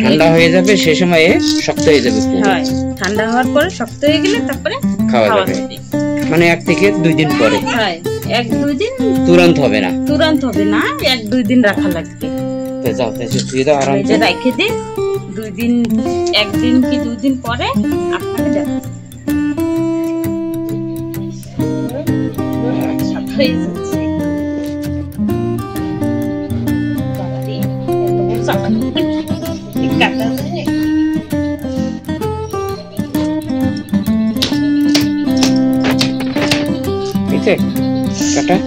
ঠান্ডা হয়ে যাবে সেই সময়ে শক্ত হয়ে যাবে। হ্যাঁ, ঠান্ডা হওয়ার পরে শক্ত হয়ে গেলে তারপরে খাওয়া যাবে। মানে 1 থেকে 2 দিন পরে। হ্যাঁ, 1-2 দিন। তুরন্ত হবে না। তুরন্ত হবে না, 1-2 দিন রাখা লাগবে। তো যাও তাহলে তুই তো আরাম করে রেখে দে। 2 দিন, 1 দিন কি 2 দিন পরে আপনাকে দেব। হয়ে যাচ্ছে। কাটা যায়। ঠিক আছে, কাটা।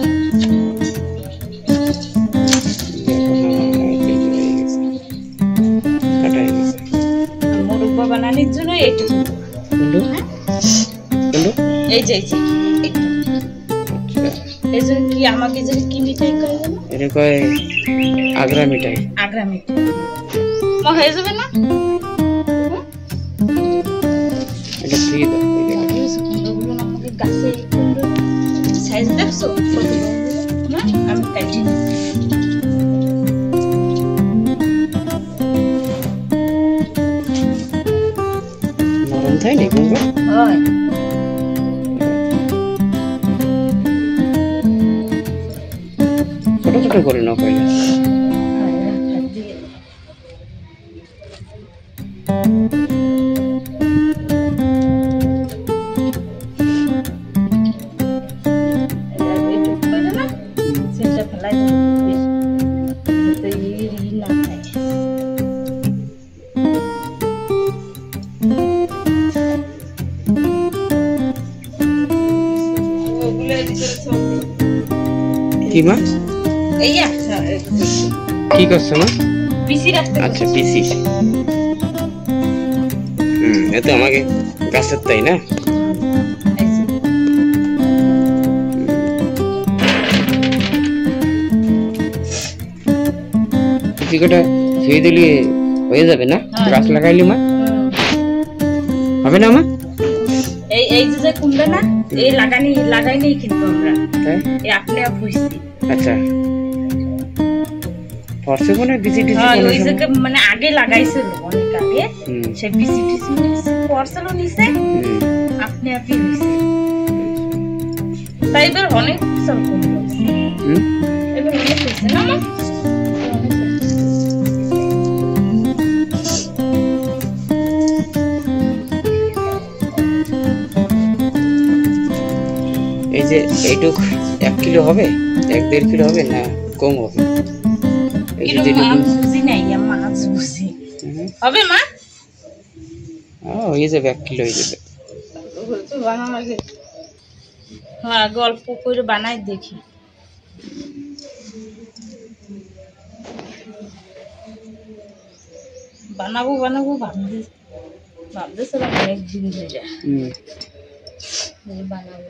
মুরব্বা বানানোর জন্য এইটুকু। এই যে এই জন্য কি আমাকে যে কি মিঠাই করে দেবো? এটা কয় আগ্রা মিঠাই। আগ্রা মিঠাই হয়ে যাবে না? এটা দিয়ে দাও। কুমড়োগুলো আমাকে গাছে কুমড়ো সাইজ দেখছো? না, আমি কাটি নরম তাই না কুমড়ো? হয়। ছোট ছোট করে নাও পয়লা। কি মাছ? এই কি করছো মা? পিসি রাখতে। আচ্ছা, পিসি। এত আমাকে গাছের তাই না? পিসিটা ধুয়ে দিলে হয়ে যাবে না? গাছ লাগাইলি মা হবে না মা? এই যে কুমড়া না, এই লাগাইনি কিন্তু আমরা এই আপনি হইছি। আচ্ছা, ফরসে কোন বিসিটি ওই যে মানে আগে লাগাইছিল অনেক আগে, সে বিসিটি ফরসেল নিছে আপনি হইছে। তাই এবার অনেক ফসল কমছে। এবার অনেক হইছে না মা? এই যে এইটুক 1 কিলো হবে, 1-1.5 কিলো হবে না কম হবে? হবে মা? হয়ে যাবে, 1 কিলো হয়ে যাবে। হ্যাঁ, গল্প করে বানাই দেখি। বানাবো ভাবতেছিলাম অনেকদিন ধরে বানাবো।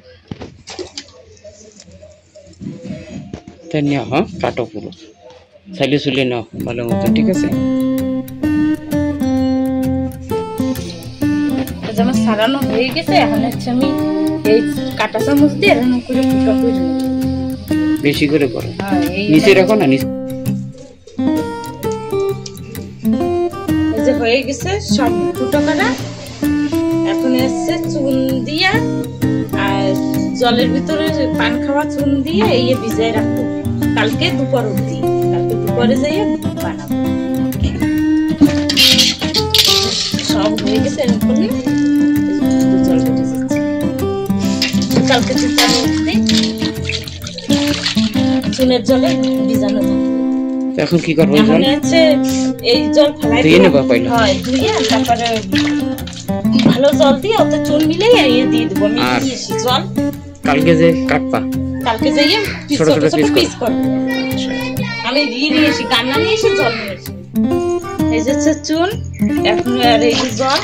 নিও, হ্যাঁ কাটো পুরো, ছাইলে চুলে নাও ভালো মতো, ঠিক আছে? যেমন সারানো হয়ে গেছে, এখন হচ্ছে আমি এই কাটা চামচ দিয়ে এরকম করে ফুটা করে বেশি করে করো। নিচে রাখো না, নিচে। এই যে হয়ে গেছে সব ফুটো করা। এখন এসছে চুন দিয়া আর জলের ভিতরে পান খাওয়া চুন দিয়ে এই ভিজাই রাখবো কালকে দুপুর অবধি। কালকে দুপুরে যাইয়ে বানাবো। সব হয়ে গেছে এরকম করে জল বেটে যাচ্ছে। কালকে দুপুর অবধি চুনের জলে ভিজানো থাকবে। এখন কি করবো? এখন হচ্ছে এই জল ফেলাই ধুয়ে নেবো পয়লা। হয়, ধুয়ে তারপরে ভালো জল দিয়ে ওতে চুন মিলে দিয়ে দেবো। আমি দিয়েছি জল। কালকে যে কাটবা, কালকে যাইয়ে ছোট ছোট পিস করবো। আমি নিয়ে এসি, গান্না নিয়ে এসে জল নিয়ে এসি। এই যে চুন, এখন আর এই জল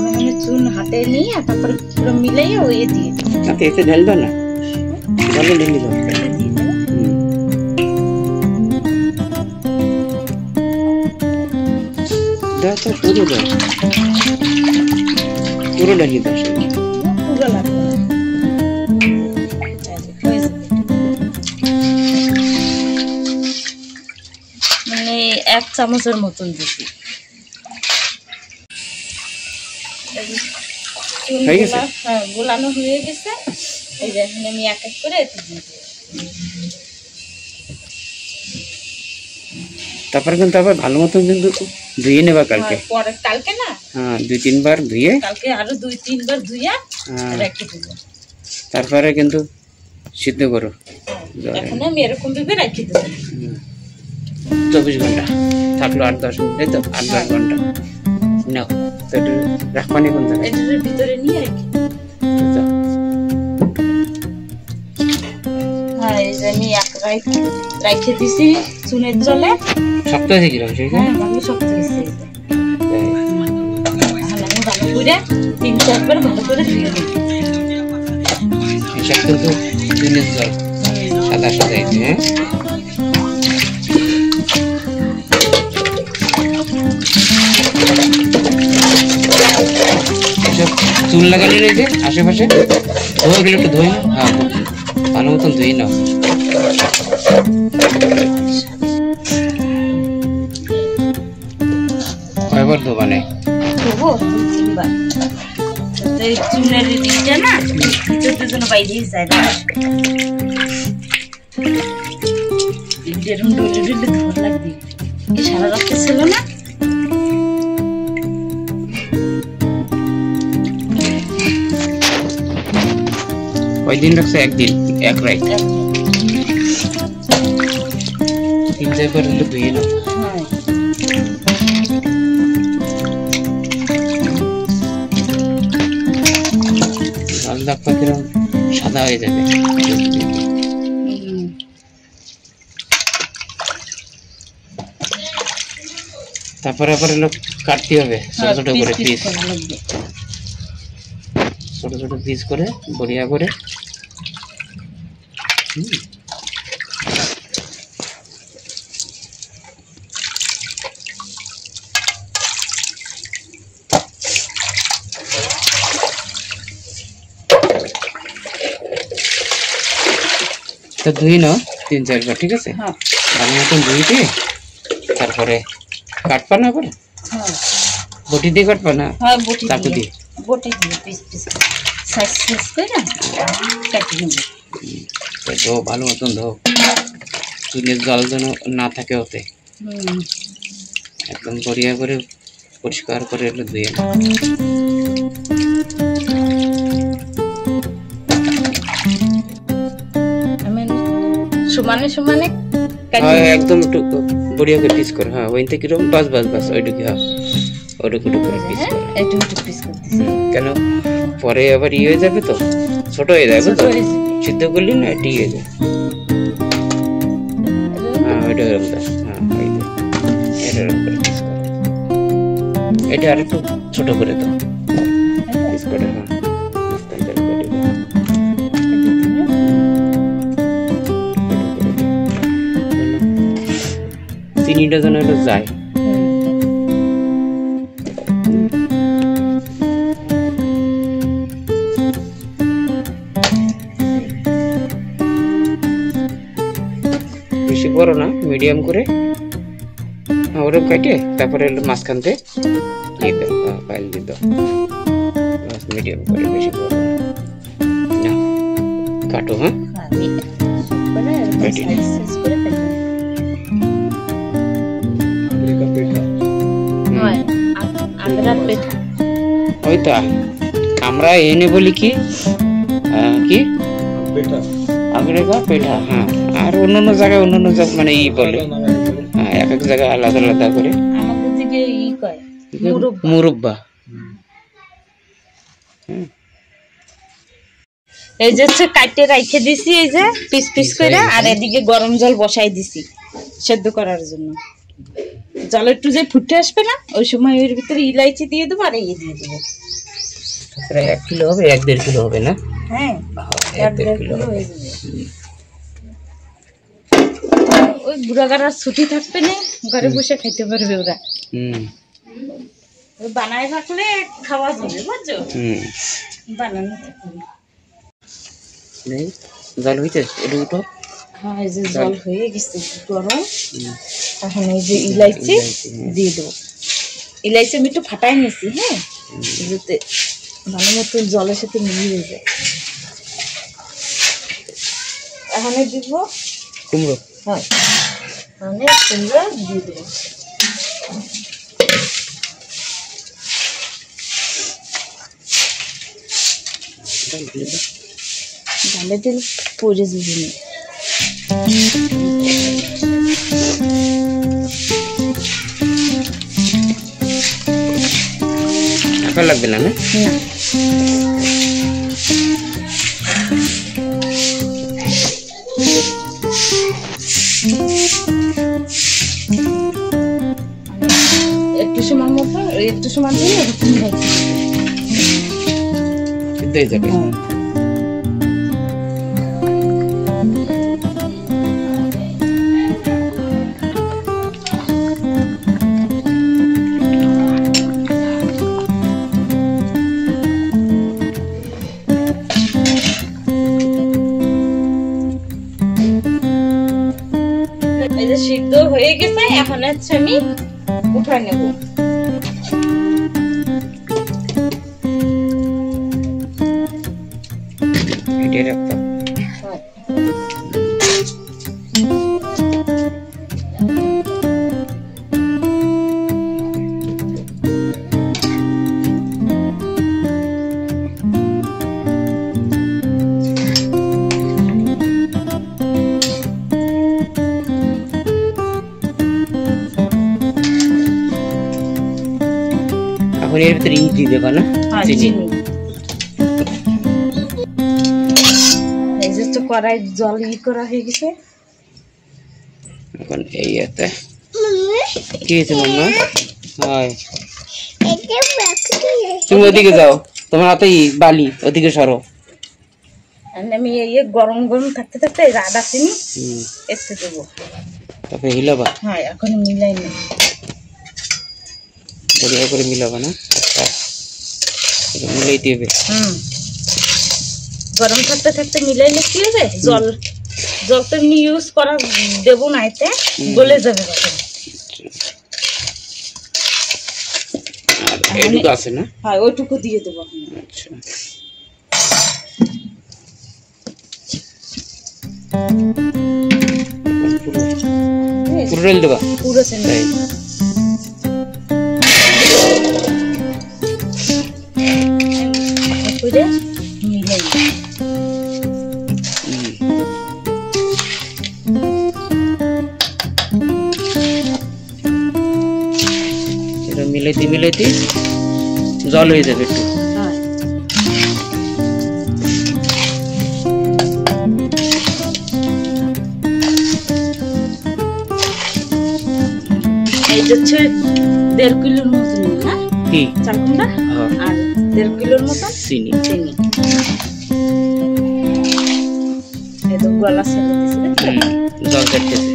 আমি চুন হাতে নিয়ে তারপরে পুরো মিলাইয়ে ওই দিয়ে দিই। এতে ঢালবা না, জলে ঢেলে দাও। দাও তো পুরো দাও, পুরো ঢালি দাও। পুরো লাগবে মানে 1 চামচের মতন দিছি। হয়ে গেছে? হ্যাঁ গোলানো হয়ে গেছে। এই যে এখন আমি এক এক করে এতে দিয়ে দেব। তারপরে কিন্তু আবার ভালো মতন কিন্তু ধুয়ে নেবা কালকে। পরে কালকে না, হ্যাঁ 2-3 বার ধুয়ে কালকে আরো 2-3 বার ধুইয়া রেখে দেব। তারপরে কিন্তু সিদ্ধ করো। এখন আমি এরকম ভাবে রেখে দেব। 24 ঘন্টা থাকলো 8-10 মিনিট, তো 8-10 ঘন্টা নাও। তো রাখবানি কোন জায়গায়? এটার ভিতরে নিয়ে রেখে। হ্যাঁ এই যে আমি এক রাত রেখে দিছি চুনের জলে। শক্ত হয়ে গেল সেটা? হ্যাঁ ভালো শক্ত হয়েছে। এখন আমি ভালো করে 3-4 বার ভালো করে ধুয়ে দেব। এটা কিন্তু চুনের জল সাদা সাদা হয়েছে। হ্যাঁ চুল লাগালি রয়েছে আশেপাশে, ধোয়া গেলে একটু ধুয়ে নাও। হ্যাঁ ভালো মতন ধুয়ে নাও। কয়বার ধোবা নেই? ধোবো 2-3 বার। এই চুনের দিকটা না ভিতরটা যেন বাইরেই যায় না। এরকম ডলে ডলে ধর লাগবে। কি সারা রাত ছিল না? কয়দিন রাখছে? একদিন, এক রাত। 3-4 বার হলে ধুয়ে নাও। লাল দাগ পাখিরম সাদা হয়ে যাবে। তারপরে আবার হলো কাটতে হবে ছোট ছোট করে পিস, ছোট ছোট পিস করে বড়িয়া করে। তো ধুই নাও 3-4 বার, ঠিক আছে? ভালো মতন ধুইতে তারপরে কাটবা না, আবার বটি দিয়ে কাটবা না? হ্যাঁ বটি চাকু দিয়ে। বটি দিয়ে পিস পিস সাইজ সাইজ করে কেটে নেব। ধো ভালো মতন ধো, চুলের জল যেন না থাকে ওতে। একদম বড়িয়া করে পরিষ্কার করে এগুলো ধুয়ে নাও। সমানে সমানে একদম একটু বড়িয়া করে পিস করো। হ্যাঁ ওইতে কিরকম বাস বাস বাস ওইটুকু। হ্যাঁ ওইটুকু করে পিস করো। একটু একটু পিস করতেছি। কেন পরে আবার ইয়ে হয়ে যাবে, তো ছোট হয়ে যাবে, তো সিদ্ধ করলি না এটি হয়ে যাবে। হ্যাঁ ওইটা এরকম দাও। হ্যাঁ এটা এরকম করে পিস করো। এটা আর একটু ছোট করে দাও পিস করে। হ্যাঁ চিনিটা যেন একটু যায়। বেশি বড় না, মিডিয়াম করে ওরকম কাটে তারপরে মাঝখান থেকে পাইল দিয়ে দাও। মিডিয়াম করে, বেশি বড় না কাটো। হ্যাঁ ওই তো আমরা এনে বলি কি কি আগ্রেগা পেঠা। হ্যাঁ আর অন্যান্য জায়গায় অন্যান্য মানে ই বলে। হ্যাঁ এক এক জায়গায় আলাদা আলাদা করে। আমাদের দিকে ই কয় মুরব্বা। এই যে কাটে রাইখে দিছি এই যে পিস পিস করে, আর এদিকে গরম জল বসাই দিছি সেদ্ধ করার জন্য। জল একটু যে ফুটে আসবে না, ওই সময় এর ভিতরে ইলাইচি দিয়ে দেবো আর এই দিয়ে দেবো। প্রায় 1 কিলো হবে, 1-1.5 কিলো হবে না? হ্যাঁ 1-1.5 কিলো হয়ে যাবে। ওই বুড়াগাড়ার ছুটি থাকবে না, ঘরে বসে খাইতে পারবে ওরা। বানায় রাখলে খাওয়া যাবে, বুঝছো? বানানো থাকবে। জল হইতে দুটো। হ্যাঁ এই যে জল হয়ে গেছে গরম। এখন এই যে ইলাইচি দিয়ে দেবো। ইলাইচি আমি একটু ফাটাই নিয়েছি। হ্যাঁ যাতে ভালো মতো জলের সাথে মিলিয়ে যায়। এখানে দিব কুমড়ো। হ্যাঁ, মানে কুমড়ো দিয়ে দেবো। ডালে তেল পড়ে যাবে না। ঢাকা লাগবে না? না, একটু সময় মতো একটু সময় দিয়ে এরকম সিদ্ধ হয়ে যাবে। এই যে সিদ্ধ হয়ে গেছে, এখন হচ্ছে আমি উঠায় নেব। এটাই রাখতাম। এখন এর ভিতরে ই দিয়ে দেবা না? চিনি। এই যে তো কড়াই জল করা হয়ে গেছে। এখন এই এতে কি হয়েছে মাম্মা? হয় তুমি ওদিকে যাও, তোমার হাতে বালি, ওদিকে সরো। আমি এই গরম গরম থাকতে থাকতে আদা চিনি একটু দেবো, তারপরে হিলাবা। হ্যাঁ, এখন মিলাই নি, বড়িয়া করে মিলাবা না? মিলাইতে হবে। গরম থাকতে থাকতে মিলাইলে কি হবে, জল তো এমনি ইউজ করা দেবো না, এতে গলে যাবে। এইটুকু আছে না? হ্যাঁ, ওইটুকু দিয়ে দেবো। আচ্ছা, পুরো ডাল দেবা? পুরো সেন্টার করে মিলাই। এটা মিলাইতে মিলাইতে জল হয়ে যাবে একটু। এই হচ্ছে 1.5 কিলোর মতন না কি চালকুমড়া, আর 1.5 কিলোর মতন চিনি। এই তো গলা ছেড়ে দিয়েছে, জল কাটতেছে।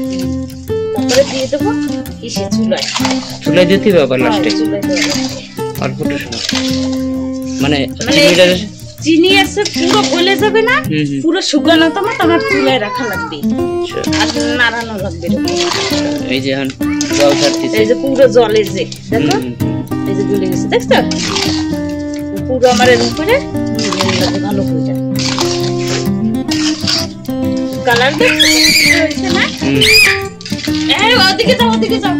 তারপরে দিয়ে দেবো ইসে চুলাই দিতে হবে আবার লাস্টে চুলাই দেবো অল্পটা সময়। মানে চিনি আছে পুরো গলে যাবে না, পুরো শুকানো তোমার চুলায় রাখা লাগবে আর নাড়ানো লাগবে। এই যে এখন জল ছাড়তেছে, এই যে পুরো জলে যে দেখো, এই যে গলে গেছে, দেখছো পুরো আমার এরকম করে ভালো করে যায়। কালার দেখছে না? এই ওদিকে যাও, ওদিকে যাও,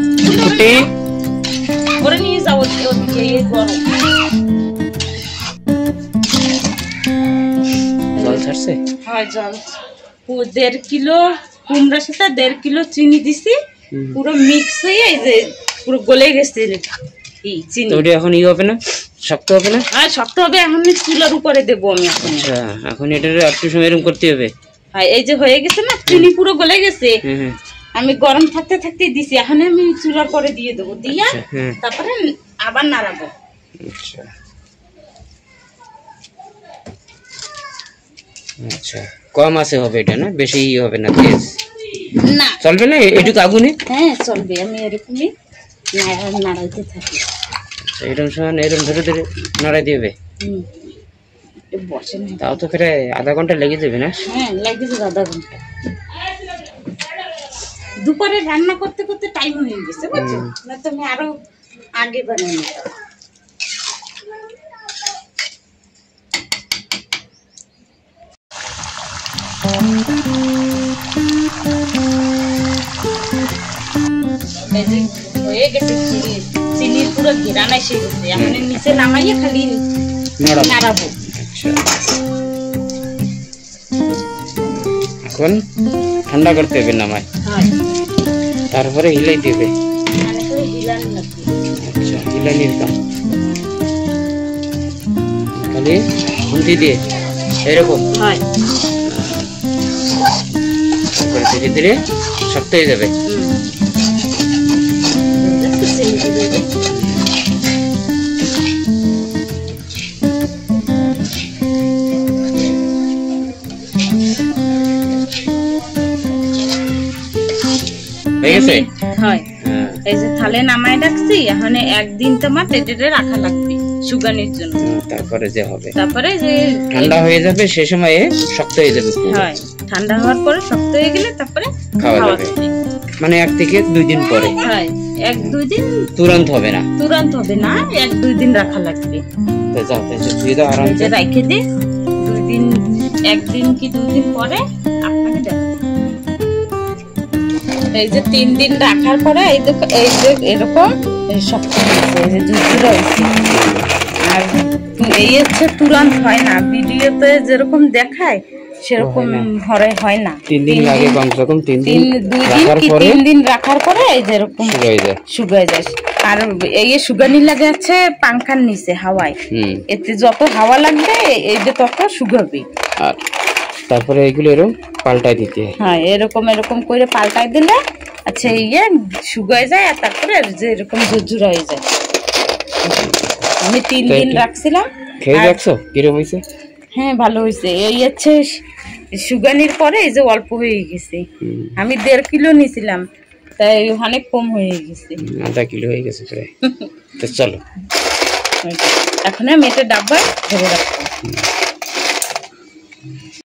ওরে নিয়ে যাও ওদিকে। এই গরম জল ছাড়ছে। হ্যাঁ, জল 1.5 কিলো কুমড়ার সাথে 1.5 কিলো চিনি দিছি, পুরো মিক্স হয়ে এই যে পুরো গলে গেছে এই চিনি। ওটা এখন ই হবে না, শক্ত হবে না? হ্যাঁ, শক্ত হবে। এখন চুলার উপরে দেবো আমি এখন। আচ্ছা, এখন এটা একটু সময় এরকম করতে হবে। হ্যাঁ, এই যে হয়ে গেছে না, চিনি পুরো গলে গেছে। আমি গরম থাকতে থাকতে দিছি, এখন আমি চুলার পরে দিয়ে দেবো, দিয়া তারপরে আবার নাড়াবো। আচ্ছা আচ্ছা, কম আছে হবে এটা না, বেশি হবে না, তেজ না চলবে না এটুকু আগুনে? হ্যাঁ চলবে, আমি এরকমই নাড়াইতে থাকি। এরকম সময় এরকম ধরে ধরে নাড়াই দিবে। বসে না, তাও তো প্রায় আধা ঘন্টা লেগে যাবে না? হ্যাঁ লেগে যাবে আধা ঘন্টা। দুপুরে রান্না করতে করতে টাইম হয়ে গেছে, বুঝছো না? তুমি আরো আগে বানিয়ে নিতে। চিনির পুরো ঘেরান এসে গেছে, এখন নিচে নামাইয়ে খালি নাড়াবো। এখন ঠান্ডা করতে হবে নামায়, তারপরে হিলাই দিবে। আচ্ছা, হিলানির কাম খালি খুন্তি দিয়ে এরকম, ধীরে ধীরে শক্ত হয়ে যাবে। এই যে থালে নামায় রাখছি, এখন একদিন তোমার টেটে রাখা লাগবে শুকানোর জন্য। তারপরে যে হবে, তারপরে যে ঠান্ডা হয়ে যাবে, সে সময়ে শক্ত হয়ে যাবে। হয়, ঠান্ডা হওয়ার পরে শক্ত হয়ে গেলে তারপরে খাওয়া যাবে। মানে 1 থেকে 2 দিন পরে। হয়, 1-2 দিন। তুরন্ত হবে না, তুরন্ত হবে না, 1-2 দিন রাখা লাগবে। তো যাও, তুই তো আরাম করে রেখে দে। 2 দিন, 1 দিন কি 2 দিন পরে আপনাকে দেখাবো। এই যে 3 দিন রাখার পরে এই যে এরকম শক্ত হয়েছে, এই যে ঝুরঝুরে হয়েছে। আর এই হচ্ছে তুরন্ত হয় না, ভিডিওতে যেরকম দেখায় সেরকম হয় না। 3 দিন লাগে, কমসে কম 3 দিন, 3 দিন রাখার পরে এই যে এরকম শুকায় যায়। আর এই শুকানি লাগে আছে পাংখার নিচে হাওয়ায়, এতে যত হাওয়া লাগবে এই যে তত শুকাবে। আর তারপরে এইগুলো এরকম পাল্টাই দিতে হয়। হ্যাঁ, এরকম করে পাল্টাই দিলে আচ্ছা শুকায় যায়, আর তারপরে যে এরকম ঝুরঝুরা হয়ে যায়। আমি 3 দিন রাখছিলাম। খেয়ে দেখছো কিরকম হয়েছে? হ্যাঁ, ভালো হয়েছে। এই হচ্ছে শুকানির পরে এই যে অল্প হয়ে গেছে। আমি 1.5 কিলো নিয়েছিলাম, তাই অনেক কম হয়ে গেছে, 1/2 কিলো হয়ে গেছে প্রায়। তো চলো এখন আমি এটা ডাব্বায় ধরে রাখবো।